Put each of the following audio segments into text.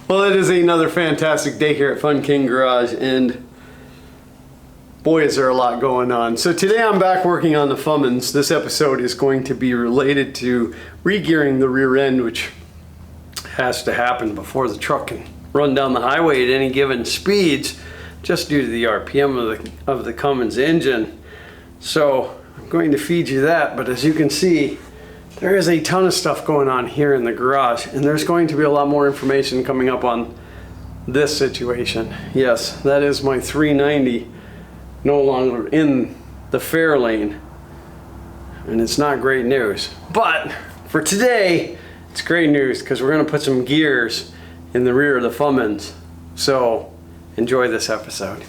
Well, it is another fantastic day here at Fun King Garage, and boy is there a lot going on. So today I'm back working on the Fummins. This episode is going to be related to re-gearing the rear end, which has to happen before the truck can run down the highway at any given speeds, just due to the RPM of the Cummins engine. So I'm going to feed you that, but as you can see, there is a ton of stuff going on here in the garage, and there's going to be a lot more information coming up on this situation. Yes, that is my 390 no longer in the fair lane, and it's not great news. But for today, it's great news because we're going to put some gears in the rear of the Fummins. So enjoy this episode.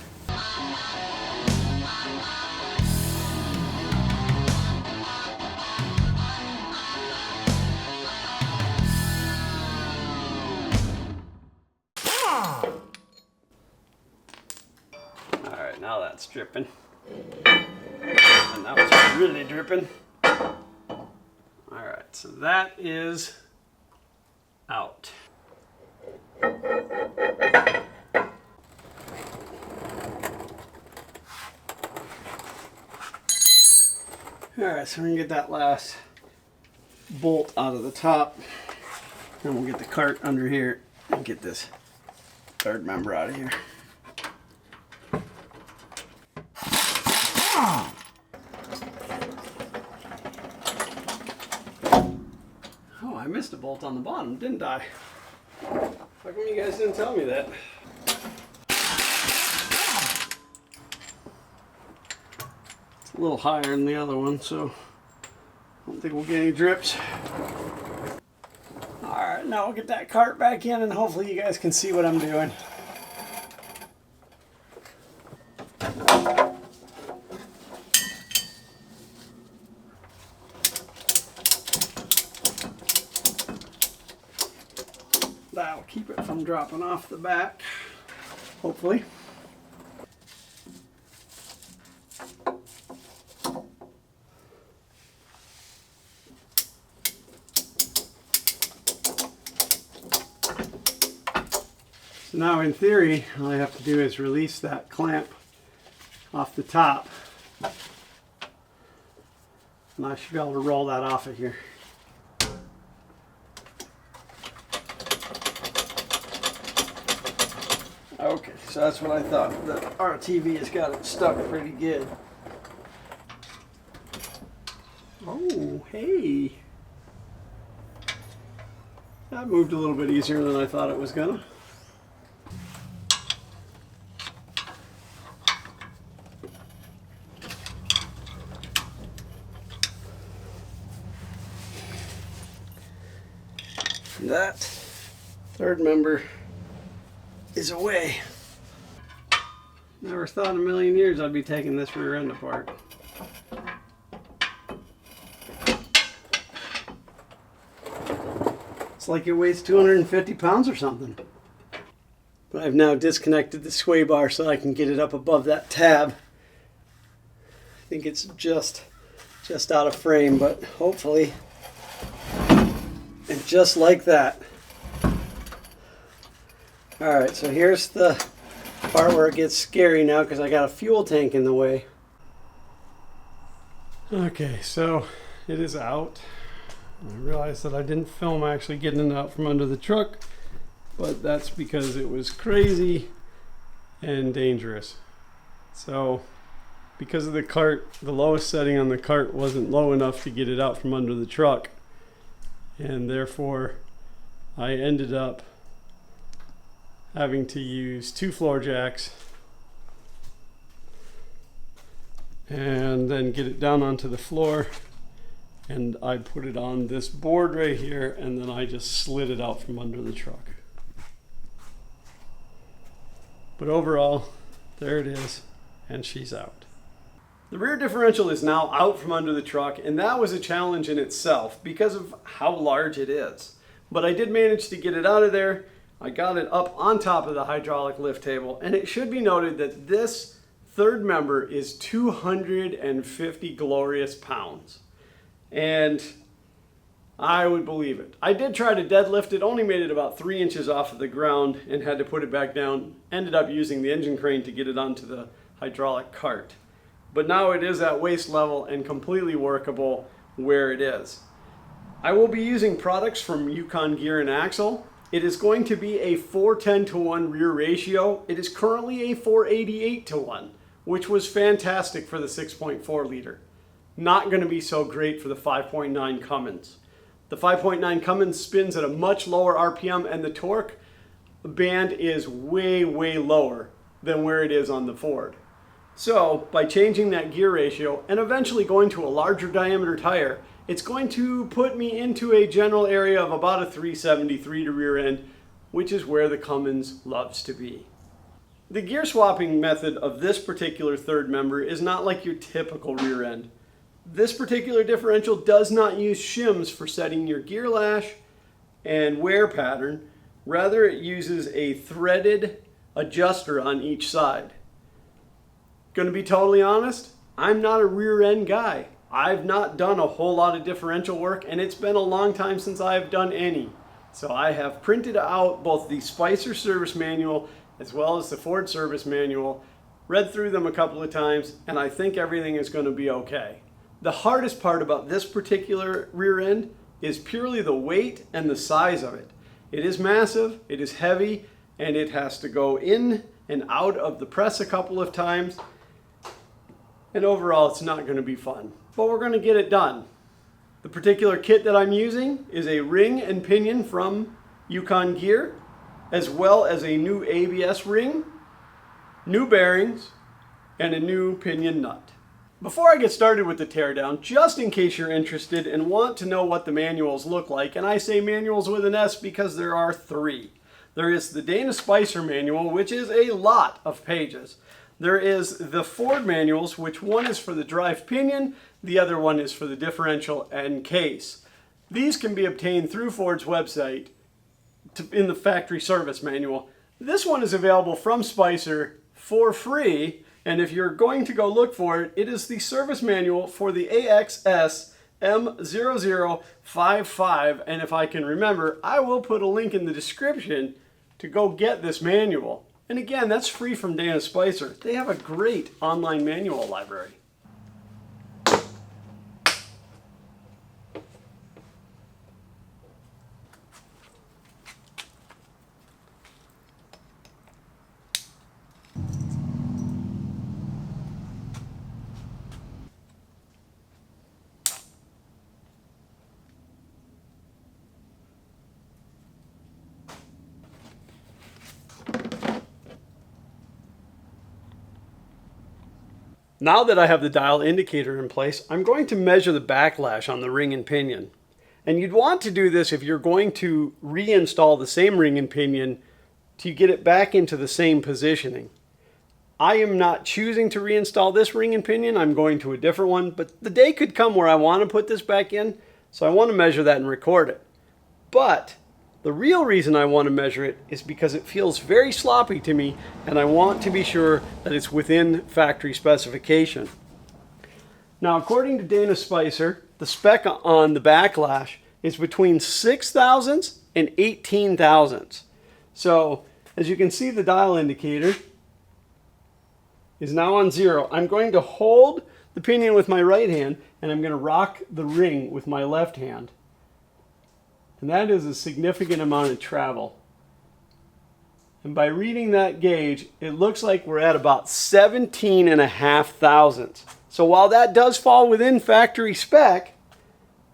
Alright, now that's dripping. And now it's really dripping. Alright, so that is out. Alright, so we're going to get that last bolt out of the top. And we'll get the cart under here and get this third member out of here. Oh, I missed a bolt on the bottom, didn't I? How come you guys didn't tell me that? It's a little higher than the other one, so I don't think we'll get any drips. Alright, now we'll get that cart back in and hopefully you guys can see what I'm doing. That'll keep it from dropping off the back, hopefully. So now in theory, all I have to do is release that clamp off the top, and I should be able to roll that off of here. Okay, so that's what I thought. The RTV has got it stuck pretty good. Oh, hey. That moved a little bit easier than I thought it was gonna. That third member is away. Never thought in a million years I'd be taking this rear end apart. It's like it weighs 250 pounds or something. But I've now disconnected the sway bar so I can get it up above that tab. I think it's just out of frame, but hopefully, and just like that. Alright, so here's the part where it gets scary now because I got a fuel tank in the way. Okay, so it is out. I realized that I didn't film actually getting it out from under the truck, but that's because it was crazy and dangerous. So because of the cart, the lowest setting on the cart wasn't low enough to get it out from under the truck, and therefore I ended up having to use 2 floor jacks and then get it down onto the floor, and I put it on this board right here, and then I just slid it out from under the truck. But overall, there it is, and she's out. The rear differential is now out from under the truck, and that was a challenge in itself because of how large it is. But I did manage to get it out of there. I got it up on top of the hydraulic lift table, and it should be noted that this third member is 250 glorious pounds. And I would believe it. I did try to deadlift it, only made it about 3 inches off of the ground and had to put it back down. Ended up using the engine crane to get it onto the hydraulic cart. But now it is at waist level and completely workable where it is. I will be using products from Yukon Gear and Axle. It is going to be a 4:10:1 rear ratio. It is currently a 4:88:1, which was fantastic for the 6.4 liter. Not going to be so great for the 5.9 Cummins. The 5.9 Cummins spins at a much lower RPM and the torque band is way, way lower than where it is on the Ford. So by changing that gear ratio and eventually going to a larger diameter tire, it's going to put me into a general area of about a 373 to rear end, which is where the Cummins loves to be. The gear swapping method of this particular third member is not like your typical rear end. This particular differential does not use shims for setting your gear lash and wear pattern. Rather, it uses a threaded adjuster on each side. Gonna be totally honest, I'm not a rear end guy. I've not done a whole lot of differential work and it's been a long time since I've done any. So I have printed out both the Spicer service manual as well as the Ford service manual, read through them a couple of times, and I think everything is gonna be okay. The hardest part about this particular rear end is purely the weight and the size of it. It is massive, it is heavy, and it has to go in and out of the press a couple of times. And overall, it's not going to be fun. But we're going to get it done. The particular kit that I'm using is a ring and pinion from Yukon Gear, as well as a new ABS ring, new bearings, and a new pinion nut. Before I get started with the teardown, just in case you're interested and want to know what the manuals look like, and I say manuals with an S because there are 3. There is the Dana Spicer manual, which is a lot of pages. There is the Ford manuals, which one is for the drive pinion, the other one is for the differential and case. These can be obtained through Ford's website in the factory service manual. This one is available from Spicer for free. And if you're going to go look for it, it is the service manual for the AXS M0055. And if I can remember, I will put a link in the description to go get this manual. And again, that's free from Dana Spicer. They have a great online manual library. Now that I have the dial indicator in place, I'm going to measure the backlash on the ring and pinion. And you'd want to do this if you're going to reinstall the same ring and pinion to get it back into the same positioning. I am not choosing to reinstall this ring and pinion. I'm going to a different one, but the day could come where I want to put this back in, so I want to measure that and record it. But the real reason I want to measure it is because it feels very sloppy to me and I want to be sure that it's within factory specification. Now, according to Dana Spicer, the spec on the backlash is between 6 thousandths and 18 thousandths. So, as you can see, the dial indicator is now on 0. I'm going to hold the pinion with my right hand and I'm going to rock the ring with my left hand. And that is a significant amount of travel. And by reading that gauge, it looks like we're at about 17.5 thousandths. So while that does fall within factory spec,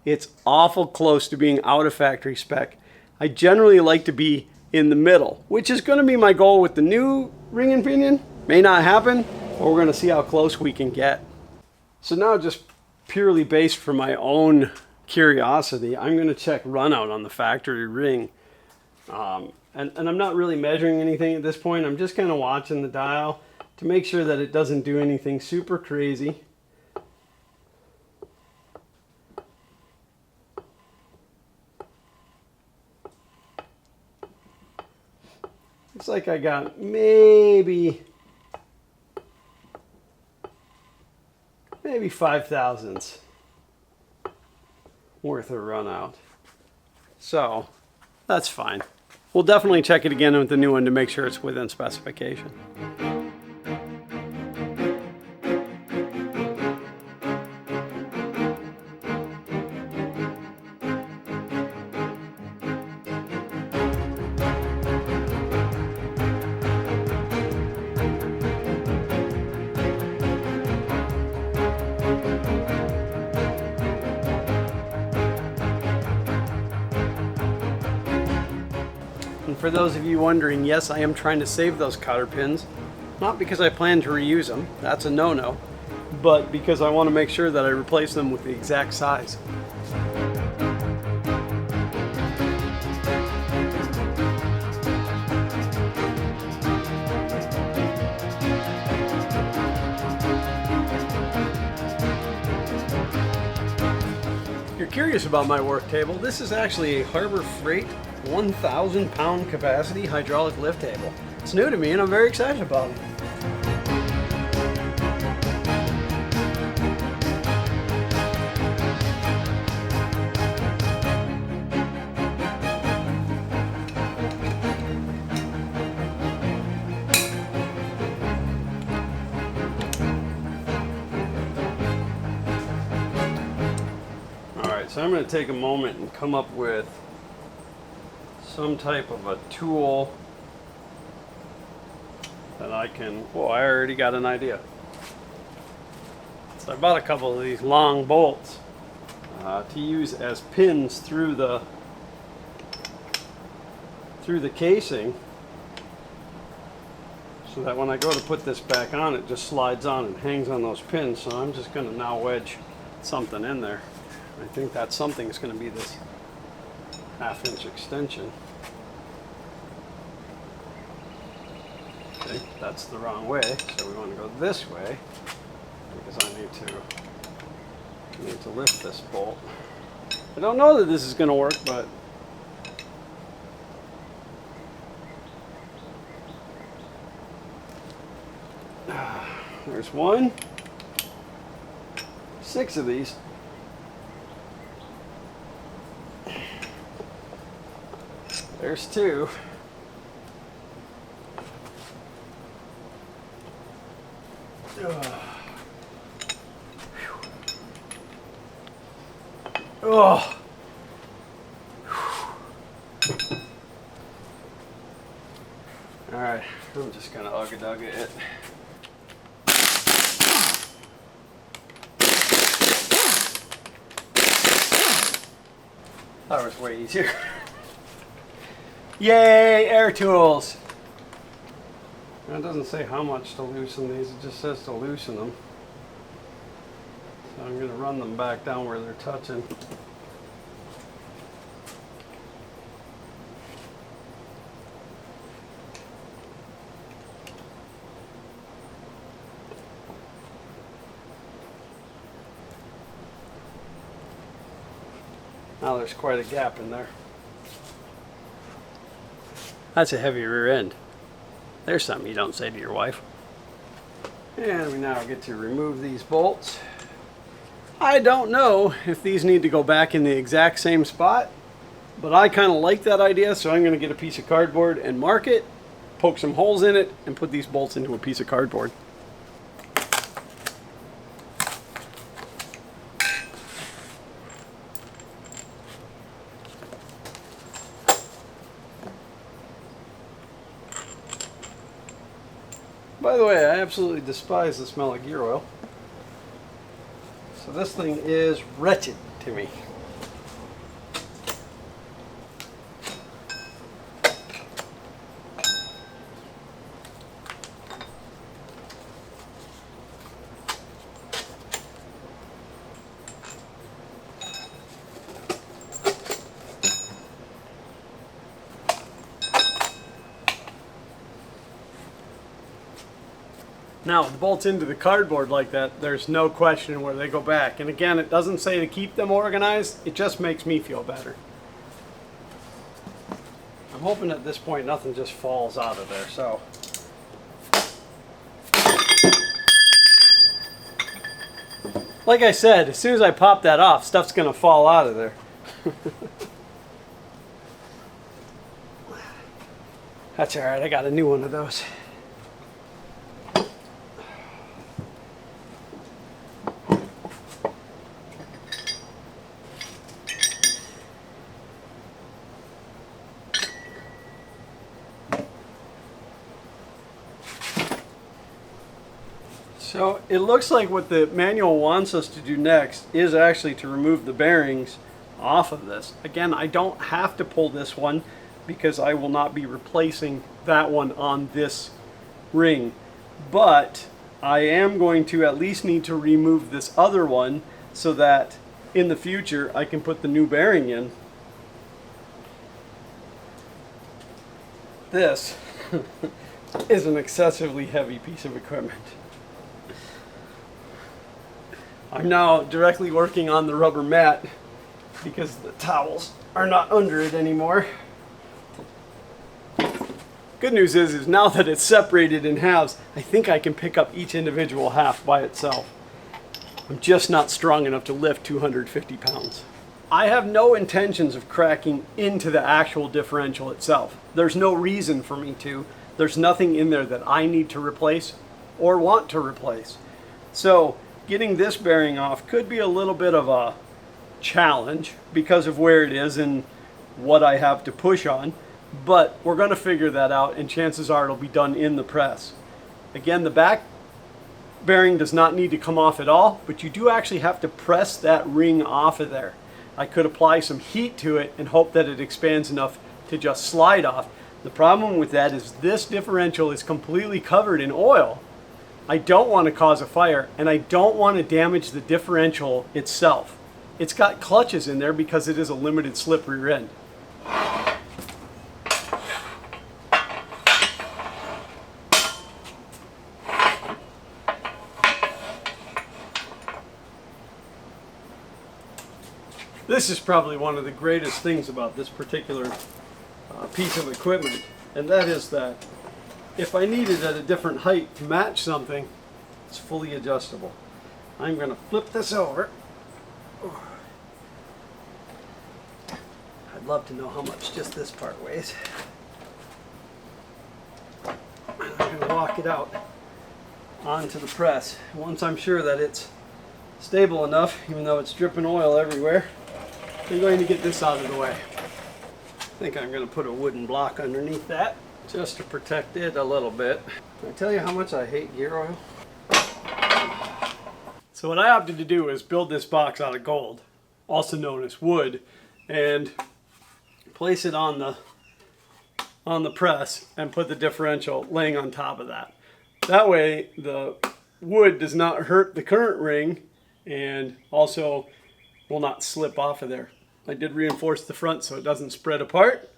it's awful close to being out of factory spec. I generally like to be in the middle, which is going to be my goal with the new ring and pinion. May not happen, but we're going to see how close we can get. So now, just purely based for my own curiosity, I'm going to check runout on the factory ring. And I'm not really measuring anything at this point. I'm just kind of watching the dial to make sure that it doesn't do anything super crazy. Looks like I got maybe 5 thousandths worth of run out. So that's fine. We'll definitely check it again with the new one to make sure it's within specification. And for those of you wondering, yes, I am trying to save those cotter pins, not because I plan to reuse them, that's a no-no, but because I want to make sure that I replace them with the exact size. If you're curious about my work table, this is actually a Harbor Freight 1,000 pound capacity hydraulic lift table. It's new to me and I'm very excited about it. Alright, so I'm going to take a moment and come up with some type of a tool that I can, well, I already got an idea. So I bought a couple of these long bolts to use as pins through the casing, so that when I go to put this back on, it just slides on and hangs on those pins. So I'm just going to now wedge something in there. I think that something is going to be this 1/2 inch extension. Okay, that's the wrong way, so we want to go this way because I need to lift this bolt. I don't know that this is going to work, but there's one. 6 of these. There's 2. Oh. All right, I'm just gonna ugga-dugga it. That was way easier. Yay, air tools! It doesn't say how much to loosen these, it just says to loosen them. So I'm going to run them back down where they're touching. Now there's quite a gap in there. That's a heavy rear end. There's something you don't say to your wife. And we now get to remove these bolts. I don't know if these need to go back in the exact same spot, but I kind of like that idea, so I'm going to get a piece of cardboard and mark it, poke some holes in it, and put these bolts into a piece of cardboard. By the way, I absolutely despise the smell of gear oil. So this thing is wretched to me. Now, with the bolts into the cardboard like that, there's no question where they go back. And again, it doesn't say to keep them organized, it just makes me feel better. I'm hoping at this point nothing just falls out of there, so. Like I said, as soon as I pop that off, stuff's gonna fall out of there. That's all right, I got a new one of those. So it looks like what the manual wants us to do next is actually to remove the bearings off of this. Again, I don't have to pull this one because I will not be replacing that one on this ring. But I am going to at least need to remove this other one so that in the future I can put the new bearing in. This is an excessively heavy piece of equipment. I'm now directly working on the rubber mat because the towels are not under it anymore. Good news is now that it's separated in halves, I think I can pick up each individual half by itself. I'm just not strong enough to lift 250 pounds. I have no intentions of cracking into the actual differential itself. There's no reason for me to. There's nothing in there that I need to replace or want to replace. So getting this bearing off could be a little bit of a challenge because of where it is and what I have to push on, but we're going to figure that out, and chances are it'll be done in the press. Again, the back bearing does not need to come off at all, but you do actually have to press that ring off of there. I could apply some heat to it and hope that it expands enough to just slide off. The problem with that is this differential is completely covered in oil. I don't want to cause a fire, and I don't want to damage the differential itself. It's got clutches in there because it is a limited slip rear end. This is probably one of the greatest things about this particular piece of equipment, and that is that if I need it at a different height to match something, it's fully adjustable. I'm going to flip this over. I'd love to know how much just this part weighs. I'm going to walk it out onto the press. Once I'm sure that it's stable enough, even though it's dripping oil everywhere, I'm going to get this out of the way. I think I'm going to put a wooden block underneath that just to protect it a little bit. Can I tell you how much I hate gear oil? So what I opted to do is build this box out of gold, also known as wood, and place it on the press and put the differential laying on top of that. That way the wood does not hurt the current ring and also will not slip off of there. I did reinforce the front so it doesn't spread apart.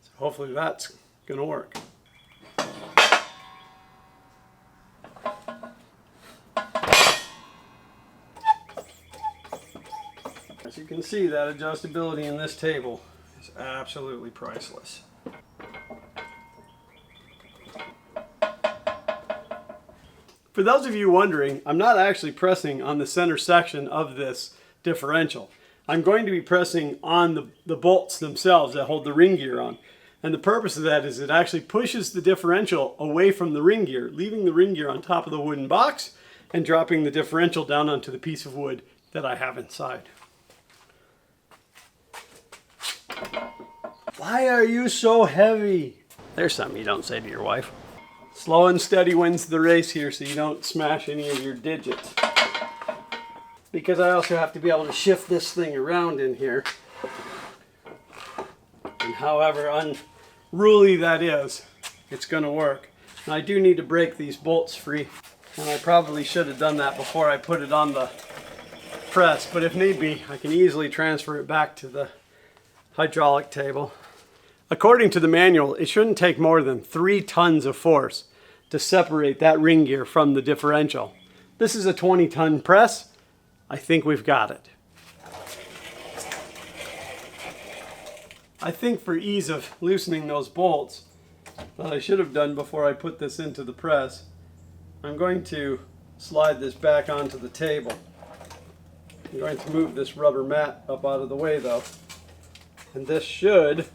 So hopefully that's going to work. As you can see, that adjustability in this table is absolutely priceless. For those of you wondering, I'm not actually pressing on the center section of this differential. I'm going to be pressing on the bolts themselves that hold the ring gear on. And the purpose of that is it actually pushes the differential away from the ring gear, leaving the ring gear on top of the wooden box and dropping the differential down onto the piece of wood that I have inside. Why are you so heavy? There's something you don't say to your wife. Slow and steady wins the race here so you don't smash any of your digits. Because I also have to be able to shift this thing around in here. And however unruly that is, it's going to work. And I do need to break these bolts free. And I probably should have done that before I put it on the press. But if need be, I can easily transfer it back to the hydraulic table. According to the manual, it shouldn't take more than 3 tons of force to separate that ring gear from the differential. This is a 20-ton press. I think we've got it. I think for ease of loosening those bolts that I should have done before I put this into the press, I'm going to slide this back onto the table. I'm going to move this rubber mat up out of the way though. And this should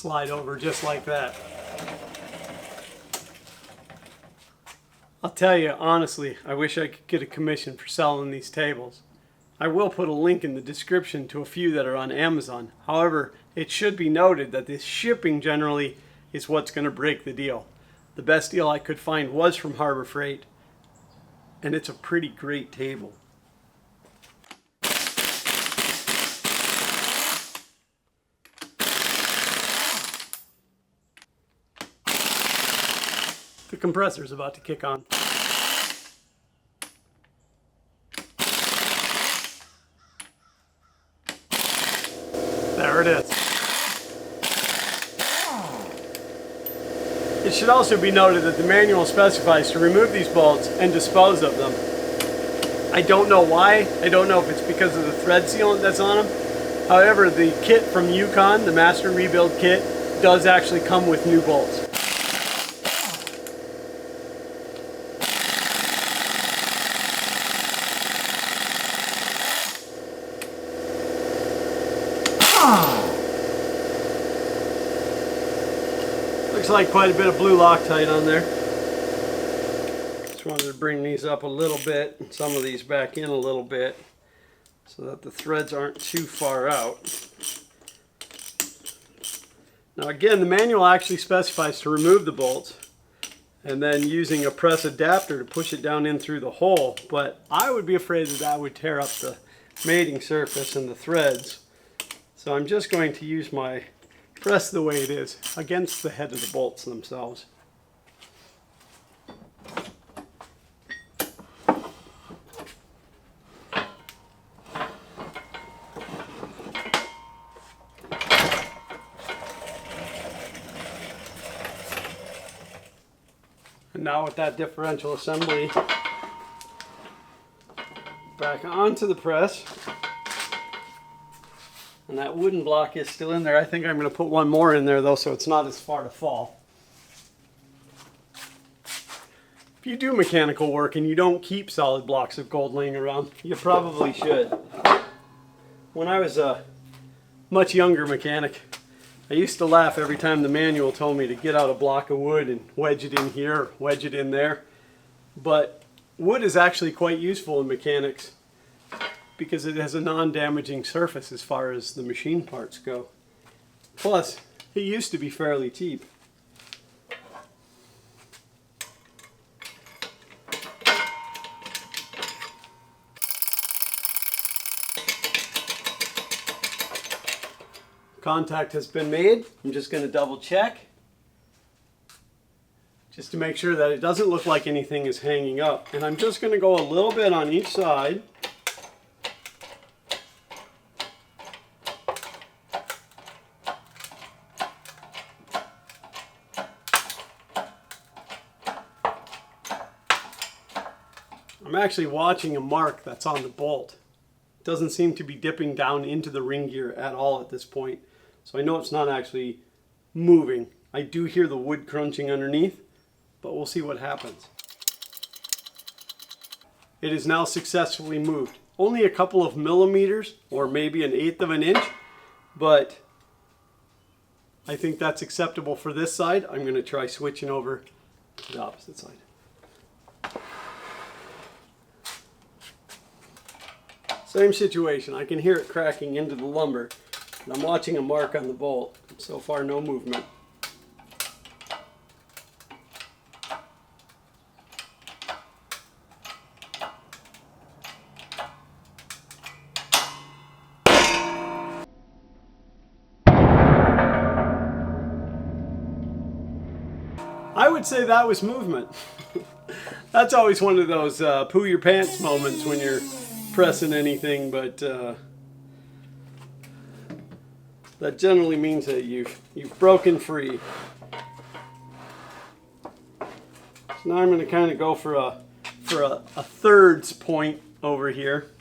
slide over just like that. I'll tell you, honestly, I wish I could get a commission for selling these tables. I will put a link in the description to a few that are on Amazon. However, it should be noted that this shipping generally is what's going to break the deal. The best deal I could find was from Harbor Freight, and it's a pretty great table. The compressor's about to kick on. There it is. It should also be noted that the manual specifies to remove these bolts and dispose of them. I don't know why. I don't know if it's because of the thread sealant that's on them. However, the kit from Yukon, the Master Rebuild kit, does actually come with new bolts. Looks like quite a bit of blue Loctite on there. Just wanted to bring these up a little bit and some of these back in a little bit so that the threads aren't too far out. Now again, the manual actually specifies to remove the bolts and then using a press adapter to push it down in through the hole, but I would be afraid that that would tear up the mating surface and the threads. So I'm just going to use my press the way it is against the head of the bolts themselves. And now with that differential assembly back onto the press, and that wooden block is still in there. I think I'm going to put one more in there though, so it's not as far to fall. If you do mechanical work and you don't keep solid blocks of gold laying around, you probably should. When I was a much younger mechanic, I used to laugh every time the manual told me to get out a block of wood and wedge it in here, or wedge it in there. But wood is actually quite useful in mechanics because it has a non-damaging surface as far as the machine parts go. Plus, it used to be fairly cheap. Contact has been made. I'm just going to double check just to make sure that it doesn't look like anything is hanging up. And I'm just going to go a little bit on each side. I'm actually watching a mark that's on the bolt. It doesn't seem to be dipping down into the ring gear at all at this point. So I know it's not actually moving. I do hear the wood crunching underneath, but we'll see what happens. It is now successfully moved. Only a couple of millimeters, or maybe 1/8 of an inch, but I think that's acceptable for this side. I'm going to try switching over to the opposite side. Same situation. I can hear it cracking into the lumber. And I'm watching a mark on the bolt. So far, no movement. I would say that was movement. That's always one of those poo your pants moments when you're pressing anything, but that generally means that you've broken free. So now I'm going to kind of go for a thirds point over here.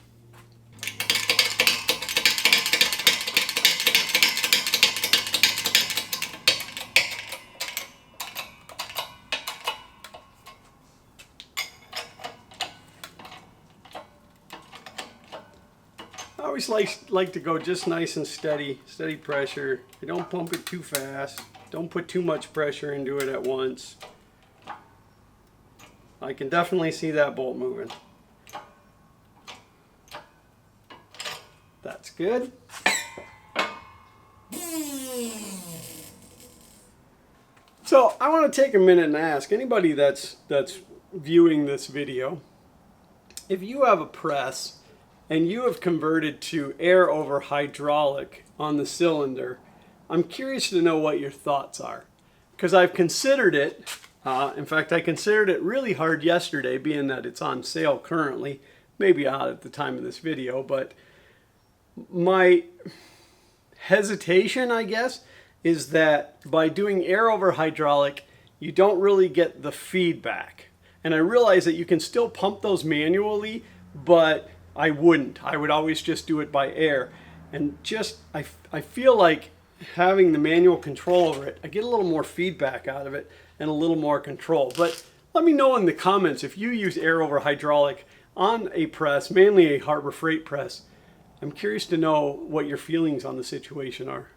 always like to go just nice and steady pressure. You don't pump it too fast. Don't put too much pressure into it at once. I can definitely see that bolt moving. That's good. So I want to take a minute and ask anybody that's viewing this video, if you have a press and you have converted to air over hydraulic on the cylinder, I'm curious to know what your thoughts are. Because I've considered it. In fact, I considered it really hard yesterday, being that it's on sale currently. Maybe out at the time of this video, but my hesitation, I guess, is that by doing air over hydraulic, you don't really get the feedback. And I realize that you can still pump those manually, but I wouldn't. I would always just do it by air. And just, I feel like having the manual control over it, I get a little more feedback out of it and a little more control. But let me know in the comments if you use air over hydraulic on a press, mainly a Harbor Freight press. I'm curious to know what your feelings on the situation are.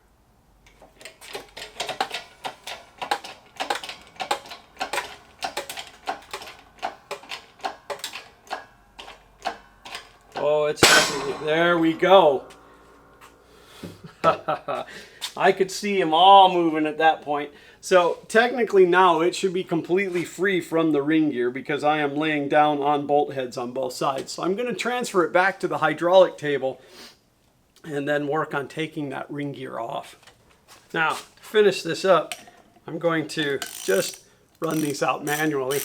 Oh, it's there we go. I could see them all moving at that point. So technically now it should be completely free from the ring gear because I am laying down on bolt heads on both sides. So I'm going to transfer it back to the hydraulic table and then work on taking that ring gear off. Now, to finish this up, I'm going to just run these out manually.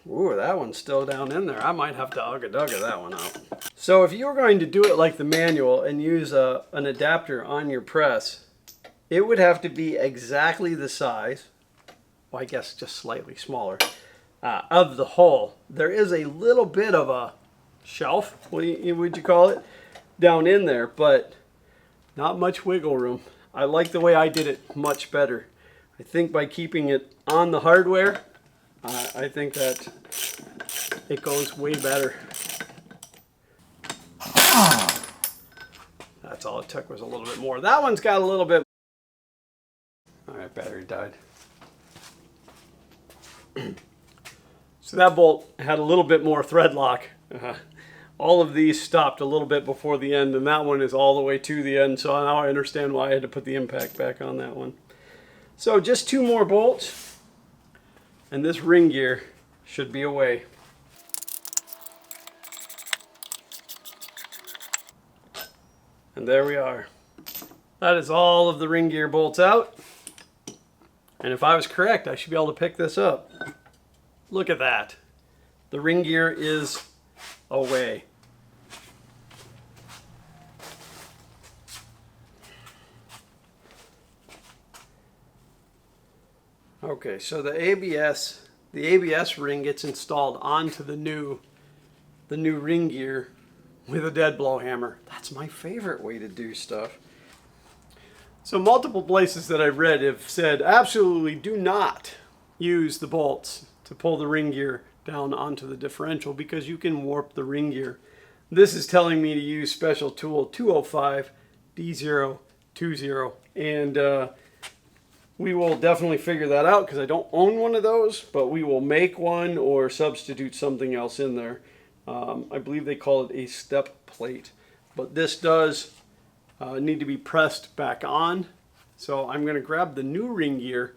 Ooh, that one's still down in there. I might have to ugga-dugga that one out. So if you were going to do it like the manual and use an adapter on your press, it would have to be exactly the size, well, I guess just slightly smaller, of the hole. There is a little bit of a shelf, what would you call it, down in there, but not much wiggle room. I like the way I did it much better. I think by keeping it on the hardware, I think that it goes way better. That's all it took was a little bit more. That one's got a little bit. All right, battery died. So that bolt had a little bit more thread lock. All of these stopped a little bit before the end, and that one is all the way to the end. So now I understand why I had to put the impact back on that one. So just 2 more bolts. And this ring gear should be away. And there we are. That is all of the ring gear bolts out. And if I was correct, I should be able to pick this up. Look at that. The ring gear is away. Okay, so the ABS ring gets installed onto the new ring gear with a dead blow hammer. That's my favorite way to do stuff. So multiple places that I've read have said absolutely do not use the bolts to pull the ring gear down onto the differential because you can warp the ring gear. This is telling me to use special tool 205 D020, and we will definitely figure that out because I don't own one of those, but we will make one or substitute something else in there. I believe they call it a step plate, but this does need to be pressed back on. So I'm going to grab the new ring gear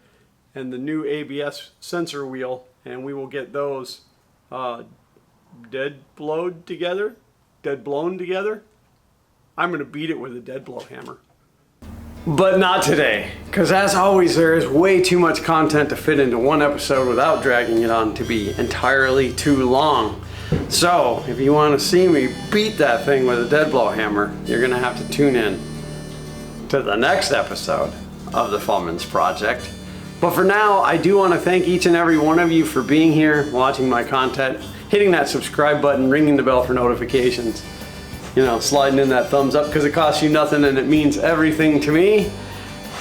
and the new ABS sensor wheel, and we will get those dead blown together. I'm going to beat it with a dead blow hammer. But not today, because as always there is way too much content to fit into one episode without dragging it on to be entirely too long. So if you want to see me beat that thing with a dead blow hammer, you're going to have to tune in to the next episode of the Fummins Project. But for now, I do want to thank each and every one of you for being here, watching my content, hitting that subscribe button, ringing the bell for notifications. You know, sliding in that thumbs up because it costs you nothing and it means everything to me.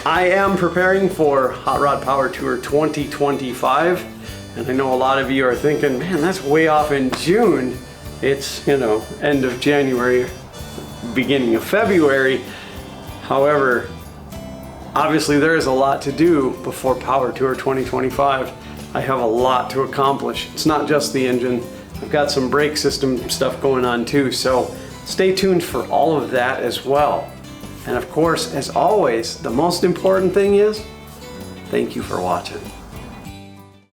I am preparing for Hot Rod Power Tour 2025, and I know a lot of you are thinking, man, that's way off in June. It's, you know, end of January, beginning of February. However, obviously there is a lot to do before Power Tour 2025. I have a lot to accomplish. It's not just the engine. I've got some brake system stuff going on too, so stay tuned for all of that as well. And of course, as always, the most important thing is, thank you for watching.